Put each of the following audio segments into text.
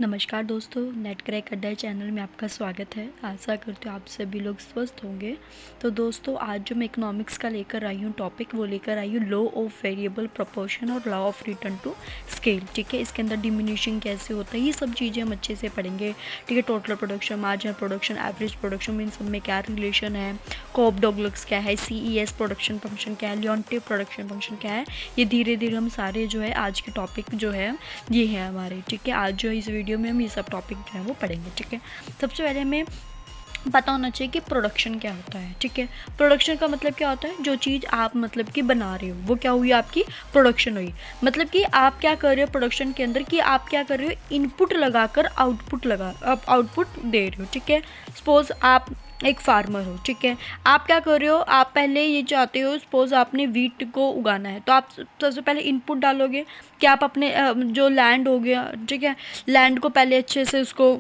नमस्कार दोस्तों, net crack अड्डा चैनल में आपका स्वागत है। आशा करते हो आप सभी लोग स्वस्थ होंगे। तो दोस्तों, आज जो मैं इकोनॉमिक्स का लेकर आई हूँ टॉपिक, वो लेकर आई हूँ लॉ ऑफ वेरिएबल प्रोपोर्शन और law of return to scale. ठीक है, इसके अंदर डिमिनिशिंग कैसे होता है, ये सब चीज़ें हम अच्छे से पढ़ेंगे। ठीक है, total production, marginal production, average production, इन सब में क्या रिलेशन है, कोप डॉगलग्स क्या है, CES प्रोडक्शन फंक्शन क्या है, लियोन्टिफ प्रोडक्शन फंक्शन क्या है, ये धीरे धीरे हम सारे जो है आज के टॉपिक जो है ये है हमारे। ठीक है, आज जो इस वीडियो में हम ये सब टॉपिक जो है वो पढ़ेंगे। ठीक है, सबसे पहले हमें पता होना चाहिए कि प्रोडक्शन क्या होता है। ठीक है, प्रोडक्शन का मतलब क्या होता है, जो चीज़ आप मतलब कि बना रहे हो वो क्या हुई, आपकी प्रोडक्शन हुई। मतलब कि आप क्या कर रहे हो प्रोडक्शन के अंदर, कि आप क्या कर रहे हो, इनपुट लगाकर आउटपुट दे रहे हो। ठीक है, सपोज आप एक फार्मर हो। ठीक है, आप क्या कर रहे हो, आप पहले ये चाहते हो, सपोज आपने वीट को उगाना है, तो आप सबसे पहले इनपुट डालोगे कि आप अपने जो लैंड हो गया, ठीक है, लैंड को पहले अच्छे से उसको,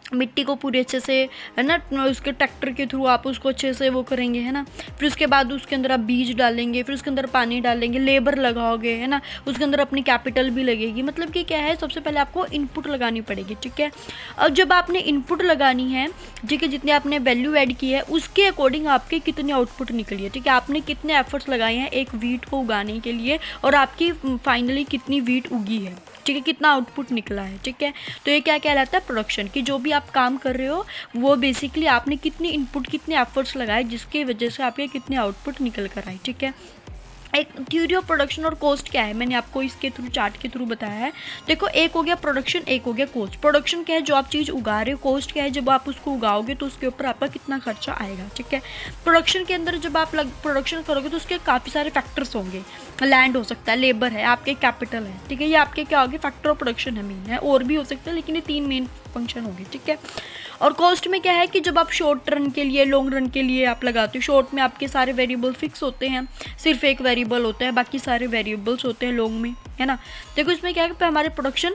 मिट्टी को पूरे अच्छे से, है ना, उसके ट्रैक्टर के थ्रू आप उसको अच्छे से वो करेंगे, है ना। फिर उसके बाद उसके अंदर आप बीज डालेंगे, फिर उसके अंदर पानी डालेंगे, लेबर लगाओगे, है ना, उसके अंदर अपनी कैपिटल भी लगेगी। मतलब कि क्या है, सबसे पहले आपको इनपुट लगानी पड़ेगी। ठीक है, अब जब आपने इनपुट लगानी है, ठीक है, जितने आपने वैल्यू ऐड की है उसके अकॉर्डिंग आपके कितनी आउटपुट निकली है। ठीक है, आपने कितने एफर्ट्स लगाए हैं एक वीट को उगाने के लिए, और आपकी फाइनली कितनी वीट उगी है। ठीक है, कितना आउटपुट निकला है। ठीक है, तो ये क्या कहलाता है, प्रोडक्शन की। जो भी आप काम कर रहे हो वो बेसिकली आपने कितनी इनपुट, कितने एफर्ट्स लगाए, जिसकी वजह से आपके कितने आउटपुट निकल कर आए। ठीक है, एक थ्योरी ऑफ प्रोडक्शन और कॉस्ट क्या है, मैंने आपको इसके थ्रू, चार्ट के थ्रू बताया है। देखो, एक हो गया प्रोडक्शन, एक हो गया कॉस्ट। प्रोडक्शन क्या है, जो आप चीज़ उगा रहे हो। कॉस्ट क्या है, जब आप उसको उगाओगे तो उसके ऊपर आपका कितना खर्चा आएगा। ठीक है, प्रोडक्शन के अंदर जब आप प्रोडक्शन करोगे तो उसके काफ़ी सारे फैक्टर्स होंगे। लैंड हो सकता है, लेबर है, आपके कैपिटल है। ठीक है, ये आपके क्या होगी, फैक्टर ऑफ प्रोडक्शन है, मेन है, और भी हो सकता है, लेकिन ये 3 मेन फंक्शन होंगे। ठीक है, और कॉस्ट में क्या है कि जब आप शॉर्ट रन के लिए, लॉन्ग रन के लिए आप लगाते हो, शॉर्ट में आपके सारे वेरिएबल फिक्स होते हैं, सिर्फ एक वेरिएबल होता है, बाकी सारे वेरिएबल्स होते हैं लॉन्ग में, है ना। देखो, इसमें क्या है कि हमारे प्रोडक्शन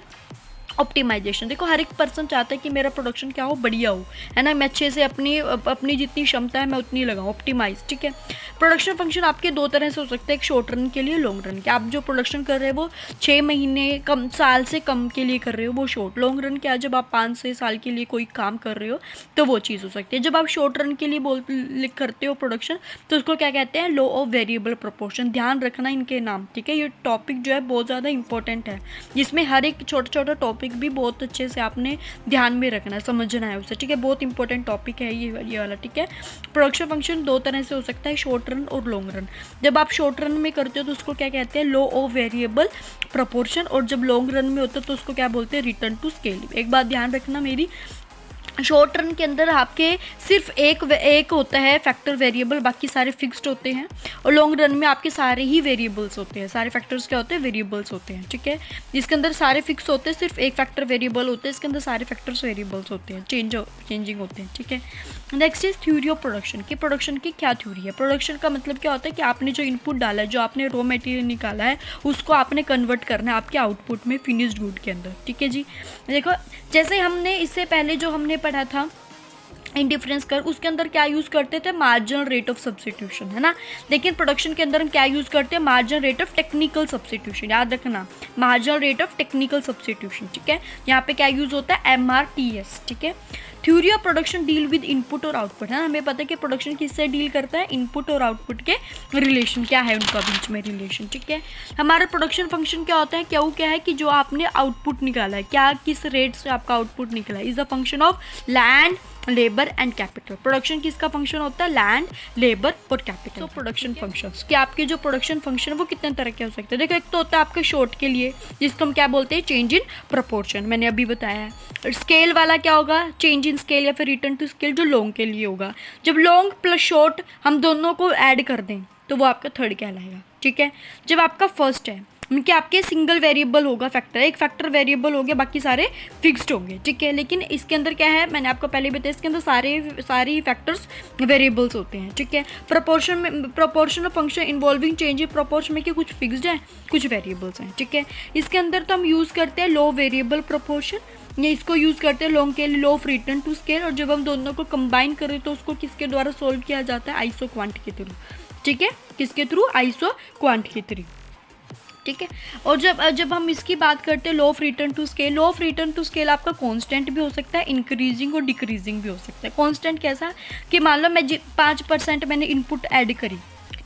ऑप्टिमाइजेशन, देखो हर एक पर्सन चाहता है कि मेरा प्रोडक्शन क्या हो, बढ़िया हो, है ना, मैं अच्छे से अपनी जितनी क्षमता है मैं उतनी लगाऊं, ऑप्टिमाइज। ठीक है, प्रोडक्शन फंक्शन आपके दो तरह से हो सकते हैं, एक शॉर्ट रन के लिए, लॉन्ग रन के। आप जो प्रोडक्शन कर रहे हो वो 6 महीने, कम साल से कम के लिए कर रहे हो, वो शॉर्ट। लॉन्ग रन क्या, जब आप 5 से साल के लिए कोई काम कर रहे हो तो वो चीज़ हो सकती है। जब आप शॉर्ट रन के लिए करते हो प्रोडक्शन, तो उसको क्या कहते हैं, लॉ ऑफ वेरिएबल प्रोपोर्शन। ध्यान रखना इनके नाम। ठीक है, ये टॉपिक जो है बहुत ज़्यादा इंपॉर्टेंट है, जिसमें हर एक छोटा छोटा टॉपिक भी बहुत अच्छे से आपने ध्यान में रखना है, समझना है उसे। ठीक है, बहुत इंपॉर्टेंट टॉपिक है ये वाला। ठीक है, प्रोडक्शन फंक्शन दो तरह से हो सकता है, शॉर्ट रन और लॉन्ग रन। जब आप शॉर्ट रन में करते हो तो उसको क्या कहते हैं, लॉ ऑफ वेरिएबल प्रोपोर्शन, और जब लॉन्ग रन में होता है तो उसको क्या बोलते हैं, रिटर्न टू स्केल। एक बात ध्यान रखना मेरी, शॉर्ट रन के अंदर आपके सिर्फ एक होता है फैक्टर वेरिएबल, बाकी सारे फिक्स्ड होते हैं। और लॉन्ग रन में आपके सारे ही वेरिएबल्स होते हैं, सारे फैक्टर्स क्या होते हैं, वेरिएबल्स होते हैं। ठीक है, जिसके अंदर सारे फिक्स होते हैं, सिर्फ एक फैक्टर वेरिएबल होते हैं, इसके अंदर सारे फैक्टर्स वेरिएबल्स होते हैं, चेंजिंग होते हैं। ठीक है, next is theory of production की। प्रोडक्शन की क्या थ्योरी है, प्रोडक्शन का मतलब क्या होता है कि आपने जो इनपुट डाला है, जो आपने रॉ मटेरियल निकाला है, उसको आपने कन्वर्ट करना है आपके आउटपुट में, फिनिश्ड गुड के अंदर। ठीक है जी, देखो जैसे हमने इससे पहले जो हमने पढ़ा था इंडिफरेंस कर, उसके अंदर क्या यूज़ करते थे, मार्जिनल रेट ऑफ सब्स्टिट्यूशन, है ना। लेकिन प्रोडक्शन के अंदर हम क्या यूज़ करते हैं, marginal rate of technical substitution. याद रखना, marginal rate of technical substitution. ठीक है, यहाँ पे क्या यूज़ होता है, MRTS। ठीक है, theory of production deal with input और आउटपुट, है ना। हमें पता है कि प्रोडक्शन किससे डील करता है, इनपुट और आउटपुट के रिलेशन क्या है, उनका बीच में रिलेशन। ठीक है, हमारा प्रोडक्शन फंक्शन क्या होता है, क्या है कि जो आपने आउटपुट निकाला है, क्या किस रेट से आपका आउटपुट निकला है, is the function of land, labour and capital. Production किसका फंक्शन होता है, लैंड, लेबर और कैपिटल। तो प्रोडक्शन फंक्शंस कि आपके जो प्रोडक्शन फंक्शन वो कितने तरह के हो सकते हैं। देखो, एक तो होता है आपके शॉर्ट के लिए, जिसको हम क्या बोलते हैं, चेंज इन प्रोपोर्शन, मैंने अभी बताया है। स्केल वाला क्या होगा, चेंज इन स्केल या फिर रिटर्न टू स्केल, जो लॉन्ग के लिए होगा। जब लॉन्ग प्लस शॉर्ट हम दोनों को ऐड कर दें तो वो आपका थर्ड कहलाएगा। ठीक है, जब आपका फर्स्ट है कि आपके सिंगल वेरिएबल होगा, फैक्टर, एक फैक्टर वेरिएबल हो गया, बाकी सारे फिक्स्ड होंगे। ठीक है, लेकिन इसके अंदर क्या है, मैंने आपको पहले बताया, इसके अंदर सारे फैक्टर्स वेरिएबल्स होते हैं। ठीक है, proportion of function involving change in proportion में कि कुछ फिक्स्ड है, कुछ वेरिएबल्स हैं। ठीक है, इसके अंदर तो हम यूज़ करते हैं लॉ वेरिएबल प्रोपोर्शन, या इसको यूज़ करते हैं लॉन्ग के लिए, law of return to scale. और जब हम दोनों को कंबाइन करें तो उसको किसके द्वारा सोल्व किया जाता है, आइसो क्वांट के थ्रू। ठीक है, किसके थ्रू, आइसो क्वांट के थ्रू। ठीक है। और जब हम इसकी बात करते हैं law of return to scale, law of return to scale आपका कांस्टेंट भी हो सकता है, इंक्रीजिंग और डिक्रीजिंग भी हो सकता है। कांस्टेंट कैसा कि मान लो मैं 5% मैंने इनपुट ऐड करी,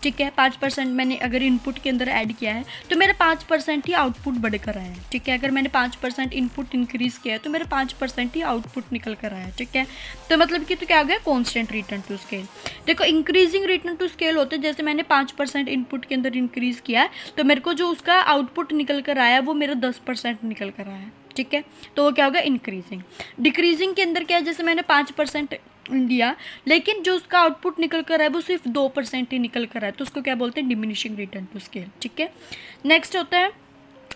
ठीक है, 5% मैंने अगर इनपुट के अंदर ऐड किया है तो मेरा 5% ही आउटपुट बढ़कर आया है, ठीक है। अगर मैंने 5% इनपुट इंक्रीज़ किया है तो मेरा 5% ही आउटपुट निकल कर आया है, ठीक है। तो मतलब कि तो क्या हो गया, कांस्टेंट रिटर्न टू स्केल। देखो इंक्रीजिंग रिटर्न टू स्केल होते हैं, जैसे मैंने 5% इनपुट के अंदर इंक्रीज़ किया है तो मेरे को जो उसका आउटपुट निकल कर आया है वो मेरा 10% निकल कर आया है, ठीक है। तो वो क्या होगा, इंक्रीजिंग। डिक्रीजिंग के अंदर क्या है, जैसे मैंने 5% दिया लेकिन जो उसका आउटपुट निकल कर है वो सिर्फ 2% ही निकल कर है, तो उसको क्या बोलते हैं, डिमिनिशिंग रिटर्न टू स्केल, ठीक है। नेक्स्ट होता है,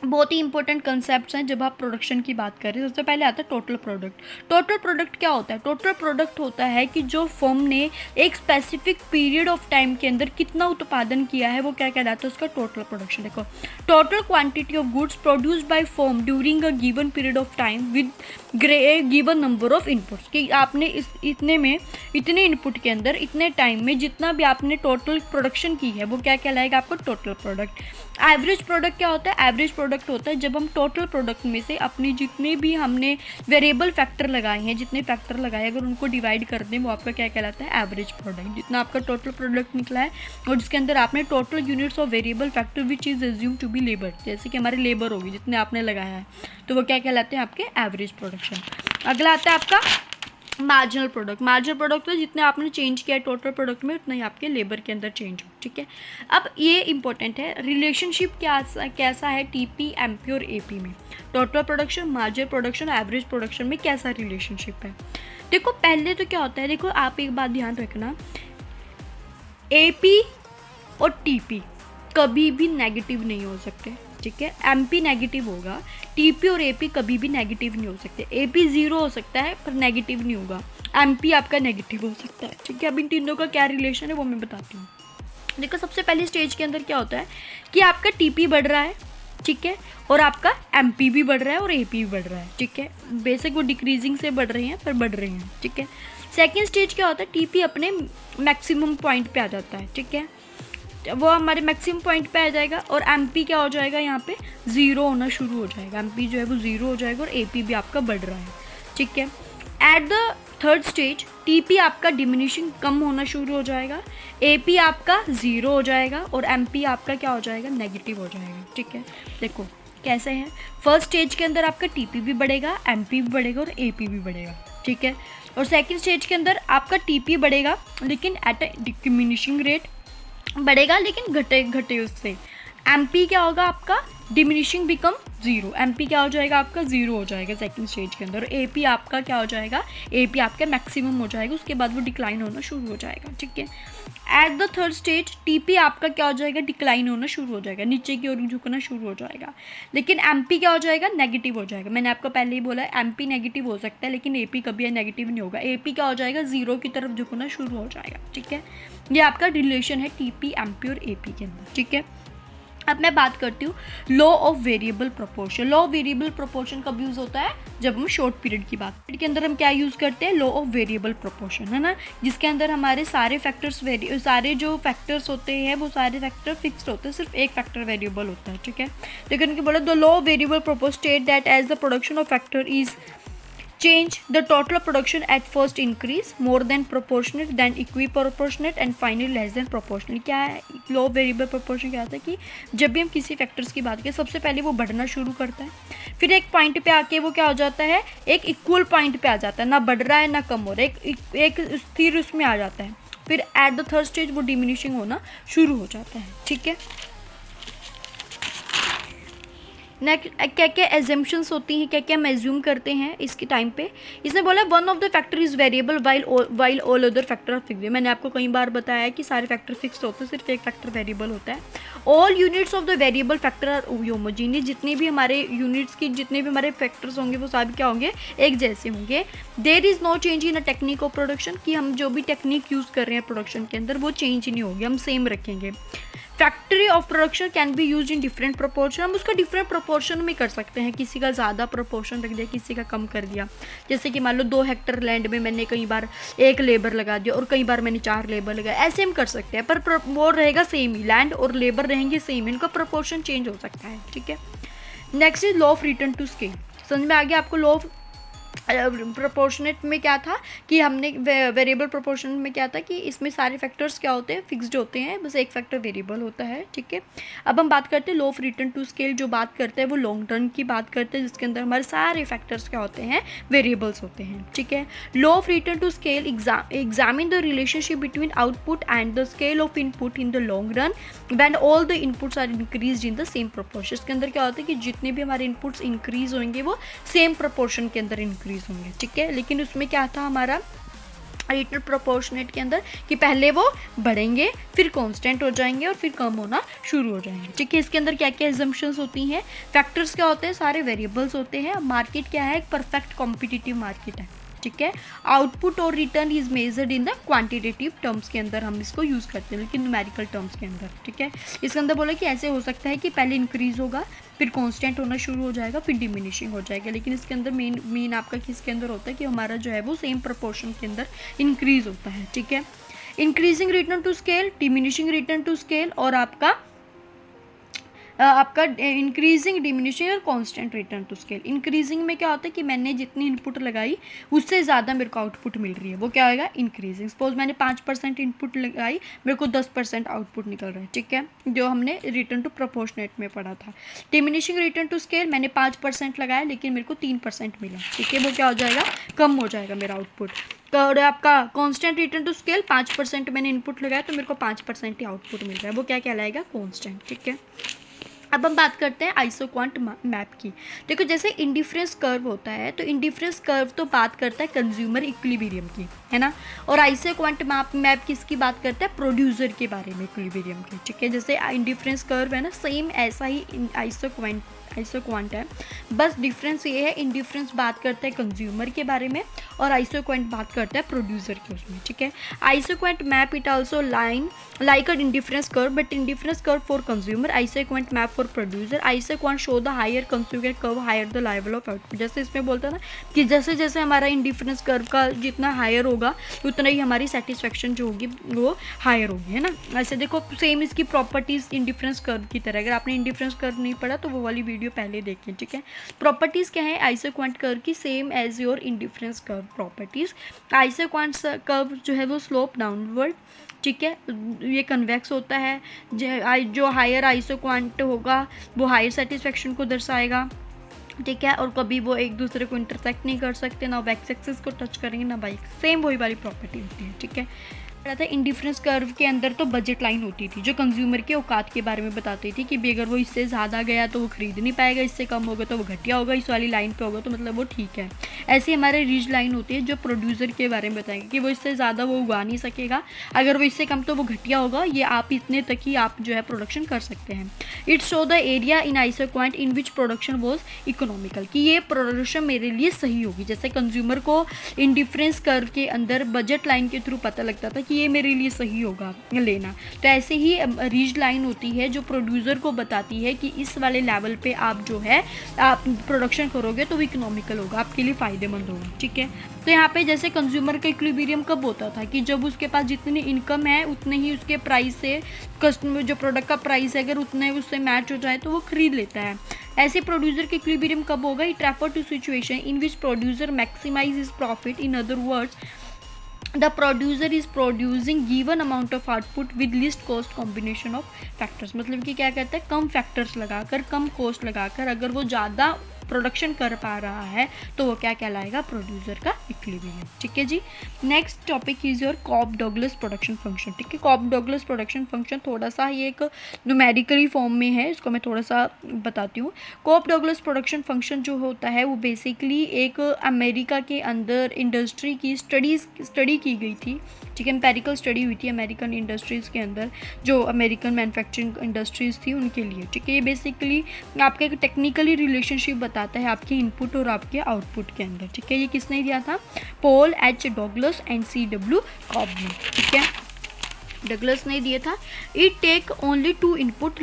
बहुत ही इंपॉर्टेंट कंसेप्ट्स हैं जब आप प्रोडक्शन की बात करें। सबसे पहले आता है टोटल प्रोडक्ट। टोटल प्रोडक्ट क्या होता है, टोटल प्रोडक्ट होता है कि जो फर्म ने एक स्पेसिफिक पीरियड ऑफ टाइम के अंदर कितना उत्पादन किया है वो क्या कहलाता है, उसका टोटल प्रोडक्शन। देखो, total quantity of goods produced by firm during a given period of time with given number of inputs, कि आपने इतने इनपुट के अंदर इतने टाइम में जितना भी आपने टोटल प्रोडक्शन की है वो क्या कहलाएगा, आपको टोटल प्रोडक्ट। एवरेज प्रोडक्ट क्या होता है, एवरेज प्रोडक्ट होता है जब हम टोटल प्रोडक्ट में से अपनी जितने भी हमने वेरिएबल फैक्टर लगाए हैं, जितने फैक्टर लगाए अगर उनको डिवाइड कर दें वो आपका क्या कहलाता है, एवरेज प्रोडक्ट। जितना आपका टोटल प्रोडक्ट निकला है और जिसके अंदर आपने total units of variable factor which is assume to be labour, जैसे कि हमारी लेबर होगी जितने आपने लगाया है, तो वो क्या कहलाते हैं, आपके एवरेज प्रोडक्शन। अगला आता है आपका मार्जिनल प्रोडक्ट। मार्जिनल प्रोडक्ट तो जितने आपने चेंज किया है टोटल प्रोडक्ट में उतना ही आपके लेबर के अंदर चेंज हो, ठीक है। अब ये इंपॉर्टेंट है, रिलेशनशिप कैसा है टीपी, एमपी और एपी में, total production, marginal production, average production में कैसा रिलेशनशिप है। देखो पहले तो क्या होता है, देखो आप एक बात ध्यान रखना, एपी और टीपी कभी भी नेगेटिव नहीं हो सकते, ठीक है। एमपी नेगेटिव होगा, टीपी और एपी कभी भी नेगेटिव नहीं हो सकते। एपी 0 हो सकता है पर नेगेटिव नहीं होगा, एमपी आपका नेगेटिव हो सकता है, ठीक है। अब इन तीनों का क्या रिलेशन है वो मैं बताती हूँ। देखो सबसे पहली स्टेज के अंदर क्या होता है कि आपका टीपी बढ़ रहा है, ठीक है, और आपका एमपी भी बढ़ रहा है और एपी भी बढ़ रहा है, ठीक है। बेसिक वो डिक्रीजिंग से बढ़ रहे हैं पर बढ़ रहे हैं, ठीक है। सेकेंड स्टेज क्या होता है, टीपी अपने मैक्सिमम पॉइंट पे आ जाता है, ठीक है, वो हमारे मैक्सिमम पॉइंट पे आ जाएगा और एमपी क्या हो जाएगा, यहाँ पे 0 होना शुरू हो जाएगा, एमपी जो है वो 0 हो जाएगा और एपी भी आपका बढ़ रहा है, ठीक है। At the third stage TP आपका डिमिनिशिंग कम होना शुरू हो जाएगा, एपी आपका 0 हो जाएगा और एमपी आपका क्या हो जाएगा, नेगेटिव हो जाएगा, ठीक है। देखो कैसे है, फर्स्ट स्टेज के अंदर आपका टीपी भी बढ़ेगा, एमपी भी बढ़ेगा और एपी भी बढ़ेगा, ठीक है। और सेकेंड स्टेज के अंदर आपका टीपी बढ़ेगा लेकिन एट ए डिमिनिशिंग रेट बढ़ेगा, लेकिन घटे उससे। एमपी क्या होगा आपका, डिमिनिशिंग बिकम 0, एमपी क्या हो जाएगा आपका 0 हो जाएगा सेकंड स्टेज के अंदर। एपी आपका क्या हो जाएगा, एपी आपका मैक्सिमम हो जाएगा, उसके बाद वो डिक्लाइन होना शुरू हो जाएगा, ठीक है। At the third stage TP आपका क्या हो जाएगा, डिक्लाइन होना शुरू हो जाएगा, नीचे की ओर झुकना शुरू हो जाएगा, लेकिन एमपी क्या हो जाएगा, नेगेटिव हो जाएगा। मैंने आपको पहले ही बोला है एमपी नेगेटिव हो सकता है लेकिन एपी कभी नेगेटिव नहीं होगा, एपी क्या हो जाएगा, 0 की तरफ झुकना शुरू हो जाएगा, ठीक है। ये आपका रिलेशन है टीपी, एमपी और एपी के अंदर, ठीक है। अब मैं बात करती हूँ law of variable proportion. Law of variable proportion कब यूज़ होता है, जब हम शॉर्ट पीरियड की बात के अंदर हम क्या यूज़ करते हैं, लॉ ऑफ वेरिएबल प्रोपोर्शन, है ना, जिसके अंदर हमारे सारे फैक्टर्स सारे जो फैक्टर्स होते हैं वो सारे फैक्टर फिक्स्ड होते हैं, सिर्फ एक फैक्टर वेरिएबल होता है, ठीक है। लेकिन बोला the law of variable proportion state that as the production of factor is change, the total production at first increase more than proportionate, then equiproportionate and finally less than proportional। क्या है law of variable proportion, क्या होता है कि जब भी हम किसी फैक्टर्स की बात करें सबसे पहले वो बढ़ना शुरू करता है, फिर एक पॉइंट पे आके वो क्या हो जाता है, एक इक्वल पॉइंट पे आ जाता है, ना बढ़ रहा है ना कम हो रहा है, एक स्थिर उसमें आ जाता है, फिर एट द थर्ड स्टेज वो डिमिनिशिंग होना शुरू हो जाता है, ठीक है। नेक्स्ट क्या क्या एजम्पशंस होती हैं, क्या क्या हम एज्यूम करते हैं इसके टाइम पे। इसने बोला one of the factor is variable while all other factor are fixed. मैंने आपको कई बार बताया है कि सारे फैक्टर फिक्स्ड होते हैं, सिर्फ एक फैक्टर वेरिएबल होता है। All units of the variable factor are homogeneous, जितने भी हमारे यूनिट्स की जितने भी हमारे फैक्टर्स होंगे वो सभी क्या होंगे, एक जैसे होंगे। There is no change in a technique of production, कि हम जो भी टेक्निक यूज़ कर रहे हैं प्रोडक्शन के अंदर वो चेंज नहीं होगी, हम सेम रखेंगे। Factory of production can be use in different proportion, हम उसका डिफरेंट प्रोपोर्शन में कर सकते हैं, किसी का ज़्यादा प्रोपोर्शन रख दिया, किसी का कम कर दिया। जैसे कि मान लो 2 हेक्टर लैंड में मैंने कई बार 1 लेबर लगा दिया और कई बार मैंने 4 लेबर लगाया, ऐसे हम कर सकते हैं, पर वो रहेगा सेम ही, लैंड और लेबर रहेंगे सेम, इनका प्रोपोर्शन चेंज हो सकता है, ठीक है। Next is law of return to scale, समझ में आ गया आपको। लॉ ऑफ प्रोपोर्शनेट में क्या था कि हमने वेरिएबल प्रोपोर्शन में क्या था कि इसमें सारे फैक्टर्स क्या होते हैं, फिक्स्ड होते हैं, बस एक फैक्टर वेरिएबल होता है, ठीक है। अब हम बात करते हैं law of return to scale, जो बात करते हैं वो लॉन्ग टर्म की बात करते हैं, जिसके अंदर हमारे सारे फैक्टर्स क्या होते हैं, वेरिएबल्स होते हैं, ठीक है। Law of return to scale examine the relationship between output and the scale of input in the long run when all the inputs are increase in the same proportion. इसके अंदर क्या होता है कि जितने भी हमारे इनपुट्स इंक्रीज होंगे वो सेम प्रोपोर्शन के अंदर इंक्रीज होंगे, ठीक है। लेकिन उसमें क्या था हमारा रिटर्न प्रोपोर्शनेट के अंदर कि पहले वो बढ़ेंगे, फिर कांस्टेंट हो जाएंगे और फिर कम होना शुरू हो जाएंगे, ठीक है। इसके अंदर क्या क्या एजम्पशंस होती हैं, फैक्टर्स क्या होते हैं, सारे वेरिएबल्स होते हैं। मार्केट क्या है, एक परफेक्ट कॉम्पिटिटिव मार्केट है, ठीक है। आउटपुट और return is measured in the quantitative terms के अंदर हम इसको यूज़ करते हैं, लेकिन न्यूमेरिकल टर्म्स के अंदर, ठीक है। इसके अंदर बोला कि ऐसे हो सकता है कि पहले इंक्रीज होगा, फिर कांस्टेंट होना शुरू हो जाएगा, फिर डिमिनिशिंग हो जाएगा, लेकिन इसके अंदर मेन आपका किसके अंदर होता है कि हमारा जो है वो सेम प्रोपोर्शन के अंदर इंक्रीज होता है, ठीक है। Increasing return to scale, diminishing return to scale और आपका इंक्रीजिंग, डिमिनिशिंग और constant return to scale. Increasing में क्या होता है कि मैंने जितनी इनपुट लगाई उससे ज़्यादा मेरे को आउटपुट मिल रही है, वो क्या होगा, इंक्रीजिंग। सपोज मैंने 5% इनपुट लगाई, मेरे को 10% आउटपुट निकल रहा है, ठीक है, जो हमने रिटर्न टू प्रोपोर्शनेट में पढ़ा था। डिमिनिशिंग रिटर्न टू स्केल, मैंने 5% लगाया लेकिन मेरे को 3% मिला, ठीक है, वो क्या हो जाएगा, कम हो जाएगा मेरा आउटपुट। और आपका कांस्टेंट रिटर्न टू स्केल, 5% मैंने इनपुट लगाया तो मेरे को 5% ही आउटपुट मिल रहा है, वो क्या कहलाएगा, कांस्टेंट, ठीक है। अब हम बात करते हैं आइसोक्वांट मैप की। देखो जैसे इंडिफरेंस कर्व होता है तो इंडिफरेंस कर्व तो बात करता है कंज्यूमर इक्विलिब्रियम की, है ना, और आइसोक्वांट मैप किसकी बात करता है, प्रोड्यूसर के बारे में, इक्विलिब्रियम की, ठीक है। जैसे इंडिफरेंस कर्व है ना, सेम ऐसा ही आइसोक्वांट है, बस डिफरेंस ये है, इंडिफरेंस बात करता है कंज्यूमर के बारे में और आइसोक्वांट बात करता है प्रोड्यूसर के उसमें, ठीक है। Isoquant map it also line like a indifference curve but indifference curve for consumer, isoquant map for producer, isoquant show the higher consumer curve higher the level of output। जैसे इसमें बोलता है ना कि जैसे जैसे हमारा इंडिफरेंस कर्व का जितना हायर होगा उतना ही हमारी सेटिस्फेक्शन जो होगी वो हायर होगी, है ना। ऐसे देखो सेम इसकी प्रॉपर्टीज इंडिफरेंस कर्व की तरह, अगर आपने इंडिफरेंस कर्व नहीं पढ़ा तो वो वाली वीडियो पहले देखें, ठीक है। प्रॉपर्टीज क्या है आइसोक्वांट कर्व की, same as your indifference curve properties. Isoquant curve जो है वो स्लोप डाउनवर्ड, ठीक है, ये कन्वेक्स होता है, जो हायर आइसोक्वांट होगा वो हायर सेटिस्फेक्शन को दर्शाएगा, ठीक है, और कभी वो एक दूसरे को इंटरसेक्ट नहीं कर सकते, ना वो एक्स एक्सिस को टच करेंगे ना बाई, सेम वही वाली प्रॉपर्टी होती है, ठीक है। था इंडिफरेंस कर्व के अंदर तो बजट लाइन होती थी जो कंज्यूमर के औकात के बारे में बताती थी कि भी अगर वो इससे ज़्यादा गया तो वो खरीद नहीं पाएगा, इससे कम होगा तो वो घटिया होगा, इस वाली लाइन पे होगा तो मतलब वो ठीक है। ऐसी हमारे रिज लाइन होती है जो प्रोड्यूसर के बारे में बताएंगे कि वो इससे ज़्यादा वो उगा नहीं सकेगा, अगर वो इससे कम तो वो घटिया होगा, ये आप इतने तक ही आप जो है प्रोडक्शन कर सकते हैं। It's show the area in isoquant in which production was economical, कि ये प्रोडक्शन मेरे लिए सही होगी। जैसे कंज्यूमर को इंडिफरेंस कर्व के अंदर बजट लाइन के थ्रू पता लगता था कि ये मेरे लिए सही होगा लेना, तो ऐसे ही रीज लाइन होती है जो प्रोड्यूसर को बताती है कि इस वाले लेवल पे आप जो है आप प्रोडक्शन करोगे तो वो इकोनॉमिकल होगा, आपके लिए फ़ायदेमंद होगा, ठीक है। तो यहाँ पे जैसे कंज्यूमर का इक्विलिब्रियम कब होता था कि जब उसके पास जितनी इनकम है उतने ही उसके प्राइस से कस्टमर जो प्रोडक्ट का प्राइस है अगर उतने उससे मैच हो जाए तो वो खरीद लेता है। ऐसे प्रोड्यूसर के इक्विलिब्रियम कब होगा, it refer to situation in which producer maximise his profit, in other words the producer is producing given amount of output with least cost combination of factors। मतलब कि क्या कहते हैं, कम फैक्टर्स लगाकर कम कॉस्ट लगाकर अगर वो ज़्यादा प्रोडक्शन कर पा रहा है तो वो क्या कहलाएगा, प्रोड्यूसर का इक्विलिब्रियम, ठीक है जी। Next topic is your Cobb Douglas production function, ठीक है। कॉप डगलस प्रोडक्शन फंक्शन थोड़ा सा ये एक न्यूमेरिकली फॉर्म में है, इसको मैं थोड़ा सा बताती हूँ। कॉप डगलस प्रोडक्शन फंक्शन जो होता है वो बेसिकली एक अमेरिका के अंदर इंडस्ट्री की स्टडी की गई थी, ठीक है, एम्पेरिकल स्टडी हुई थी अमेरिकन इंडस्ट्रीज़ के अंदर, जो अमेरिकन मैन्युफैक्चरिंग इंडस्ट्रीज़ थी उनके लिए, ठीक है। ये बेसिकली आपका एक टेक्निकली रिलेशनशिप बताता है आपके इनपुट और आपके आउटपुट के अंदर, ठीक है। ये किसने दिया था, Paul H Douglas and C.W. Cobb ने, ठीक है। डगलस ने दिया था, it take only two input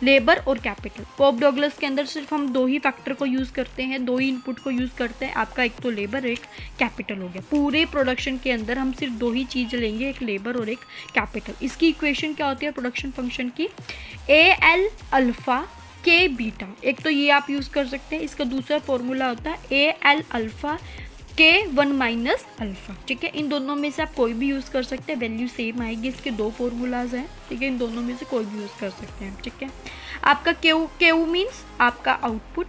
labour और कैपिटल। कॉब डगलस के अंदर सिर्फ हम दो ही फैक्टर को यूज़ करते हैं, दो ही इनपुट को यूज़ करते हैं, आपका एक तो लेबर एक कैपिटल हो गया। पूरे प्रोडक्शन के अंदर हम सिर्फ दो ही चीज़ लेंगे, एक लेबर और एक कैपिटल। इसकी इक्वेशन क्या होती है प्रोडक्शन फंक्शन की, AL अल्फ़ा के बीटा, एक तो ये आप यूज़ कर सकते हैं। इसका दूसरा फॉर्मूला होता है AL अल्फ़ा के 1 माइनस अल्फ़ा, ठीक है। इन दोनों में से आप कोई भी यूज़ कर सकते हैं, वैल्यू सेम आएगी। इसके दो फॉर्मूलाज हैं, ठीक है, इन दोनों में से कोई भी यूज़ कर सकते हैं, ठीक है। आपका क्यू मीन्स आपका आउटपुट,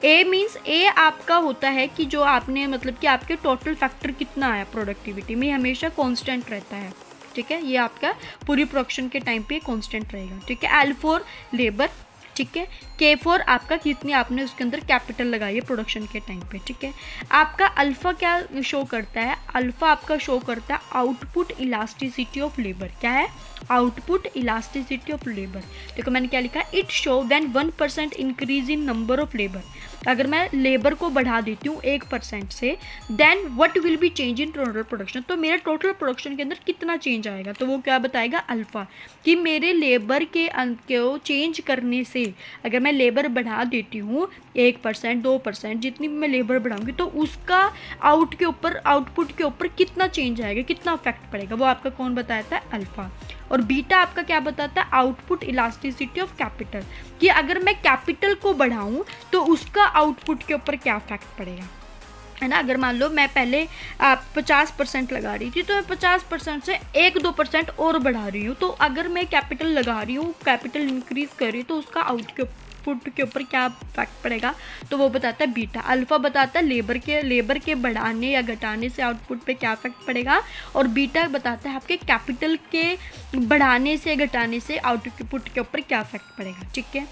ए मीन्स ए आपका होता है कि जो आपने मतलब कि आपके टोटल फैक्टर कितना आया प्रोडक्टिविटी में, हमेशा कांस्टेंट रहता है, ठीक है। ये आपका पूरी प्रोडक्शन के टाइम पे कांस्टेंट रहेगा, ठीक है। L फॉर लेबर, ठीक है। K फॉर आपका कितनी आपने उसके अंदर कैपिटल लगाई है प्रोडक्शन के टाइम पे, ठीक है। आपका अल्फ़ा क्या शो करता है, अल्फ़ा आपका शो करता है आउटपुट इलास्टिसिटी ऑफ लेबर। क्या है, आउटपुट इलास्टिसिटी ऑफ लेबर। देखो मैंने क्या लिखा, it show when 1% increase in number of labour. अगर मैं लेबर को बढ़ा देती हूँ 1% से, then what will be change in total production, तो मेरे टोटल प्रोडक्शन के अंदर कितना चेंज आएगा, तो वो क्या बताएगा अल्फ़ा, कि मेरे लेबर के को चेंज करने से अगर मैं लेबर बढ़ा देती हूँ 1%, 2%, जितनी भी मैं लेबर बढ़ाऊंगी तो उसका आउटपुट के ऊपर कितना चेंज आएगा, कितना इफेक्ट पड़ेगा, वो आपका कौन बताता है, अल्फ़ा। और बीटा आपका क्या बताता है, आउटपुट इलास्टिसिटी ऑफ कैपिटल, कि अगर मैं कैपिटल को बढ़ाऊं तो उसका आउटपुट के ऊपर क्या इफेक्ट पड़ेगा, है ना। अगर मान लो मैं पहले 50% लगा रही थी, तो मैं 50% से 1-2% और बढ़ा रही हूँ, तो अगर मैं कैपिटल लगा रही हूँ, कैपिटल इंक्रीज कर रही हूँ, तो उसका आउटपुट के ऊपर क्या इफेक्ट पड़ेगा, तो वो बताता है बीटा। अल्फ़ा बताता है लेबर के बढ़ाने या घटाने से आउटपुट पे क्या इफेक्ट पड़ेगा, और बीटा बताता है आपके कैपिटल के बढ़ाने से घटाने से आउटपुट के ऊपर क्या इफेक्ट पड़ेगा, ठीक है।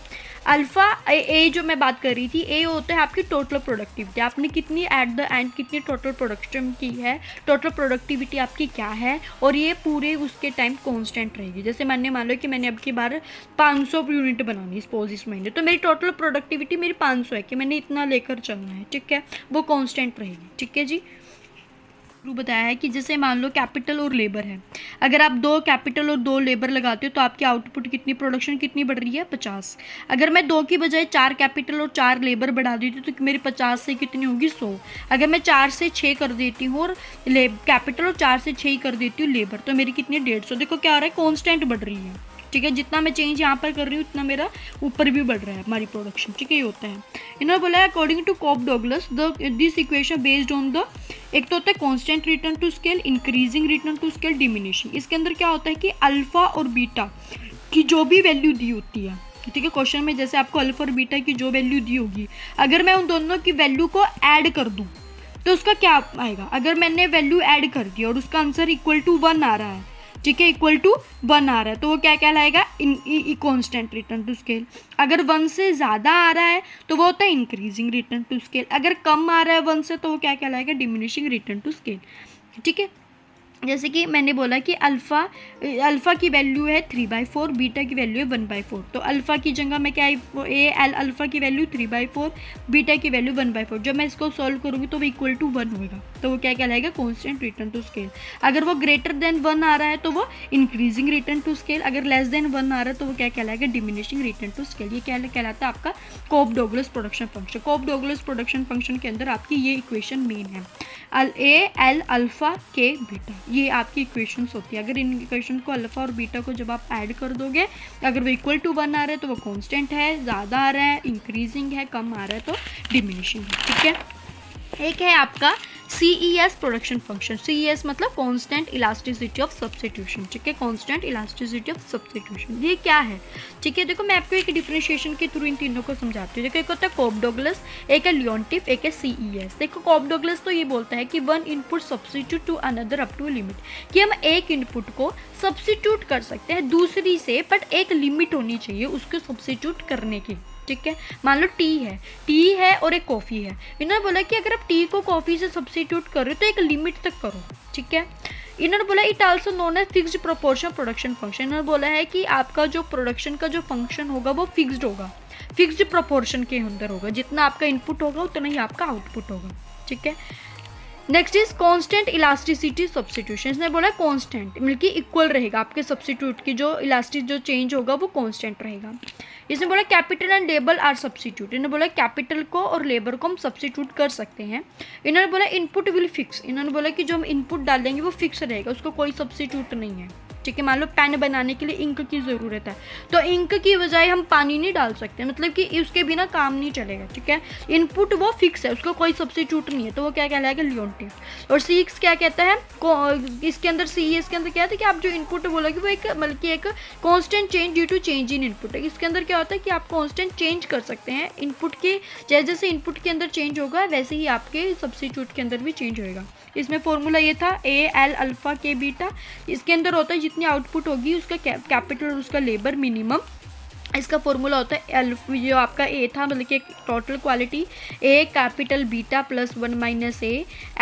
अल्फ़ा ए जो मैं बात कर रही थी, ए होता है आपकी टोटल प्रोडक्टिविटी, आपने कितनी एट द एंड कितनी टोटल प्रोडक्शन की है, टोटल प्रोडक्टिविटी आपकी क्या है, और ये पूरे उसके टाइम कांस्टेंट रहेगी। जैसे मान लो कि मैंने अब की बार 500 यूनिट बनानी सपोज इस महीने, तो मेरी टोटल प्रोडक्टिविटी मेरी 500 है कि मैंने इतना लेकर चलना है, ठीक है, वो कांस्टेंट रहेगी, ठीक है जी। बताया है कि जैसे मान लो कैपिटल और लेबर है, अगर आप 2 कैपिटल और 2 लेबर लगाते हो तो आपकी आउटपुट कितनी, प्रोडक्शन कितनी बढ़ रही है, 50। अगर मैं 2 की बजाय 4 कैपिटल और 4 लेबर बढ़ा देती हूँ तो मेरी 50 से कितनी होगी, 100। अगर मैं 4 से 6 कर देती हूँ और कैपिटल और 4 से 6 कर देती हूँ लेबर, तो मेरी कितनी 150। देखो क्या हो रहा है, कॉन्स्टेंट बढ़ रही है, ठीक है। जितना मैं चेंज यहाँ पर कर रही हूँ उतना मेरा ऊपर भी बढ़ रहा है हमारी प्रोडक्शन, ठीक है, ये होता है। इन्होंने बोला है according to Cobb Douglas this equation based on the, एक तो होता है constant return to scale, increasing return to scale, diminishing. इसके अंदर क्या होता है कि अल्फा और बीटा की जो भी वैल्यू दी होती है, ठीक है, क्वेश्चन में जैसे आपको अल्फा और बीटा की जो वैल्यू दी होगी, अगर मैं उन दोनों की वैल्यू को ऐड कर दूँ तो उसका क्या आएगा। अगर मैंने वैल्यू ऐड कर दी और उसका आंसर इक्वल टू 1 आ रहा है, ठीक है, इक्वल टू 1 आ रहा है, तो वो क्या कहलाएगा, कांस्टेंट रिटर्न टू स्केल। अगर 1 से ज़्यादा आ रहा है तो वो होता है इंक्रीजिंग रिटर्न टू स्केल। अगर कम आ रहा है 1 से तो वो क्या कहलाएगा, डिमिनिशिंग रिटर्न टू स्केल, ठीक है। जैसे कि मैंने बोला कि अल्फ़ा की वैल्यू है 3/4, बीटा की वैल्यू है 1/4, तो अल्फ़ा की जगह मैं क्या एल अल्फ़ा की वैल्यू 3/4, बीटा की वैल्यू 1/4। जब मैं इसको सॉल्व करूँगी तो वो इक्वल टू 1 होगा, तो वो क्या कहलाएगा, कांस्टेंट रिटर्न टू स्केल। अगर वो ग्रेटर देन 1 आ रहा है तो वो इंक्रीजिंग रिटर्न टू स्केल, अगर लेस देन 1 आ रहा है तो वो क्या कहलाएगा, डिमिनिशिंग रिटर्न टू स्केल। ये क्या कहलाता है आपका Cobb Douglas production function. Cobb Douglas production function के अंदर आपकी ये इक्वेशन मेन है, एल अल्फ़ा के बीटा, ये आपकी इक्वेशंस होती है। अगर इन इक्वेशन को अल्फ़ा और बीटा को जब आप ऐड कर दोगे, अगर वो इक्वल टू 1 आ रहा है तो वो कांस्टेंट है, ज़्यादा आ रहा है इंक्रीजिंग है, कम आ रहा है तो डिमिनिशिंग है, ठीक है। एक है आपका CES प्रोडक्शन फंक्शन। CES मतलब कांस्टेंट इलास्टिसिटी ऑफ सब्स्टिट्यूशन, ठीक है, कांस्टेंट इलास्टिसिटी ऑफ सब्स्टिट्यूशन। ये क्या है, ठीक है, देखो मैं आपको एक डिफरेंशिएशन के थ्रू इन तीनों को समझाती हूँ। देखो एक होता है कॉब डगलस, एक है लियोनटिफ, एक है CES। देखो कॉब डगलस तो ये बोलता है कि 1 input substitute to another up to limit, कि हम एक इनपुट को सब्स्टिट्यूट कर सकते हैं दूसरी से, बट एक लिमिट होनी चाहिए उसको सब्स्टिट्यूट करने की, ठीक है। मान लो टी है और एक कॉफ़ी है। इन्होंने बोला कि अगर आप टी को कॉफ़ी से सब्स्टिट्यूट कर रहे हो तो एक लिमिट तक करो, ठीक है। इन्होंने बोला it also known as fixed proportion production function. इन्होंने बोला है कि आपका जो प्रोडक्शन का जो फंक्शन होगा वो फिक्स्ड होगा, फिक्स्ड प्रोपोर्शन के अंदर होगा, जितना आपका इनपुट होगा उतना ही आपका आउटपुट होगा, ठीक है। Next is constant elasticity substitution. इसने बोला कांस्टेंट मतलब कि इक्वल रहेगा, आपके सब्स्टिट्यूट की जो इलास्टिक जो चेंज होगा वो कांस्टेंट रहेगा। इसने बोला capital and labour are substitute. इन्होंने बोला कैपिटल को और लेबर को हम सब्स्टिट्यूट कर सकते हैं। इन्होंने बोला इनपुट विल फिक्स। इन्होंने बोला कि जो हम इनपुट डालेंगे वो फिक्स रहेगा, उसको कोई सब्स्टिट्यूट नहीं है। ठीक है, मान लो पेन बनाने के लिए इंक की ज़रूरत है, तो इंक की बजाय हम पानी नहीं डाल सकते, मतलब कि उसके बिना काम नहीं चलेगा। ठीक है, इनपुट वो फिक्स है, उसको कोई सब्स्टिट्यूट नहीं है, तो वो क्या कहलाएगा, लियोनटिव। और C क्या कहता है, इसके अंदर इसके अंदर क्या है कि आप जो इनपुट बोलोगे वो एक मतलब कि एक constant change due to change in input है। इसके अंदर क्या होता है कि आप कॉन्स्टेंट चेंज कर सकते हैं इनपुट के, जैसे जैसे इनपुट के अंदर चेंज होगा वैसे ही आपके सब्स्टिट्यूट के अंदर भी चेंज होएगा। इसमें फॉर्मूला ये था AL अल्फा के बीटा। इसके अंदर होता है जितनी आउटपुट होगी उसका कैपिटल और उसका लेबर मिनिमम। इसका फॉर्मूला होता है जो आपका A था मतलब कि total quality A capital beta plus 1 minus A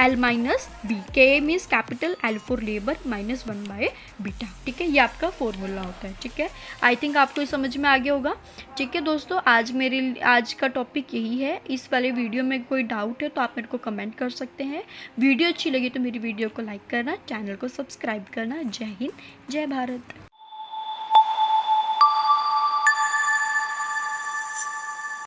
L minus B। K means capital, L for labour minus 1 by beta. ठीक है, ये आपका फॉर्मूला होता है। ठीक है, आई थिंक आपको ये समझ में आ गया होगा। ठीक है दोस्तों, आज का टॉपिक यही है। इस वाले वीडियो में कोई डाउट है तो आप मेरे को कमेंट कर सकते हैं। वीडियो अच्छी लगी तो मेरी वीडियो को लाइक करना, चैनल को सब्सक्राइब करना। जय हिंद, जय भारत।